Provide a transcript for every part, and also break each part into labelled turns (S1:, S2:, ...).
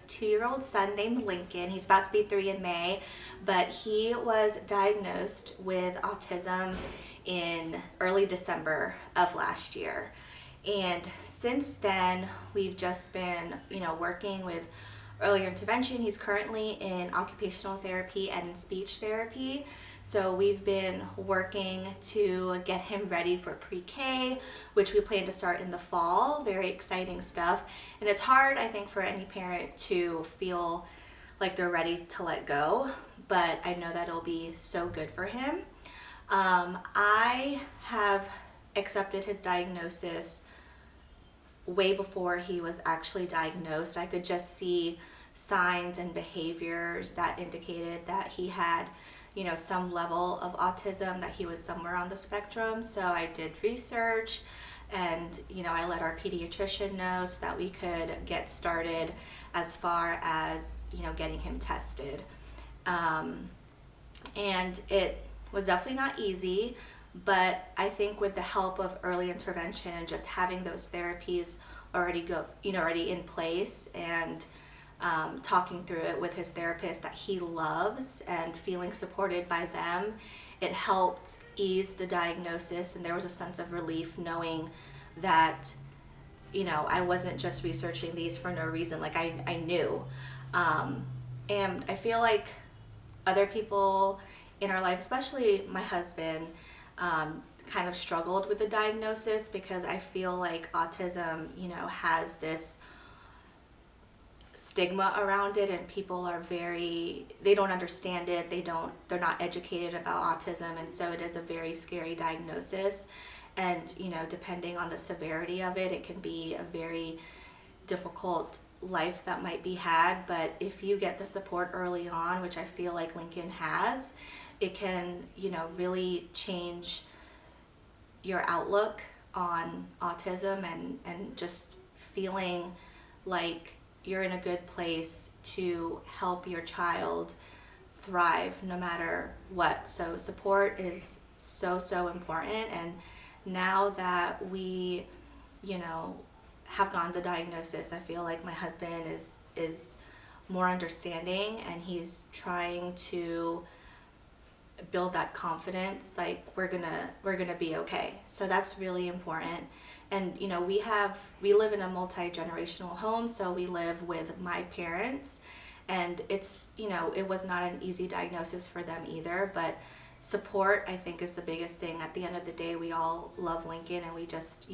S1: 2-year-old son named Lincoln. He's about to be 3 in May, but he was diagnosed with autism in early December of last year. And since then, we've just been, working with earlier intervention. He's currently in occupational therapy and speech therapy. So we've been working to get him ready for pre-K, which we plan to start in the fall. Very exciting stuff. And it's hard, I think, for any parent to feel like they're ready to let go, but I know that it'll be so good for him. I have accepted his diagnosis way before he was actually diagnosed. I could just see signs and behaviors that indicated that he had, some level of autism, that he was somewhere on the spectrum. So I did research and, I let our pediatrician know so that we could get started as far as, getting him tested. And it was definitely not easy, but I think with the help of early intervention and just having those therapies already in place, and talking through it with his therapist that he loves and feeling supported by them, it helped ease the diagnosis, and there was a sense of relief knowing that, I wasn't just researching these for no reason. Like I knew. And I feel like other people in our life, especially my husband, kind of struggled with the diagnosis, because I feel like autism, has this stigma around it, and people are they don't understand it. They're not educated about autism. And so it is a very scary diagnosis. And, depending on the severity of it, it can be a very difficult life that might be had. But if you get the support early on, which I feel like Lincoln has, it can, really change your outlook on autism, and just feeling like you're in a good place to help your child thrive no matter what. So support is so, so important. And now that we, have gotten the diagnosis, I feel like my husband is more understanding, and he's trying to build that confidence, like we're gonna be okay. So that's really important. And we live in a multi-generational home, so we live with my parents, and it's it was not an easy diagnosis for them either, but support, I think, is the biggest thing. At the end of the day, we all love Lincoln, and we just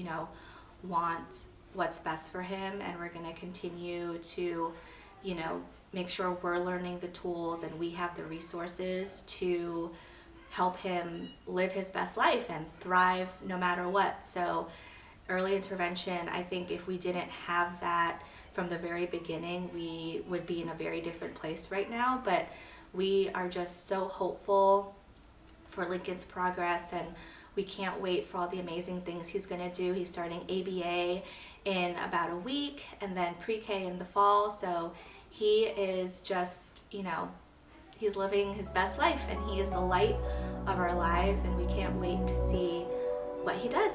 S1: want what's best for him, and we're going to continue to make sure we're learning the tools and we have the resources to help him live his best life and thrive no matter what. So early intervention, I think if we didn't have that from the very beginning, we would be in a very different place right now. But we are just so hopeful for Lincoln's progress, and we can't wait for all the amazing things he's going to do. He's starting ABA in about a week, and then pre-K in the fall. So he is just, he's living his best life, and he is the light of our lives, and we can't wait to see what he does.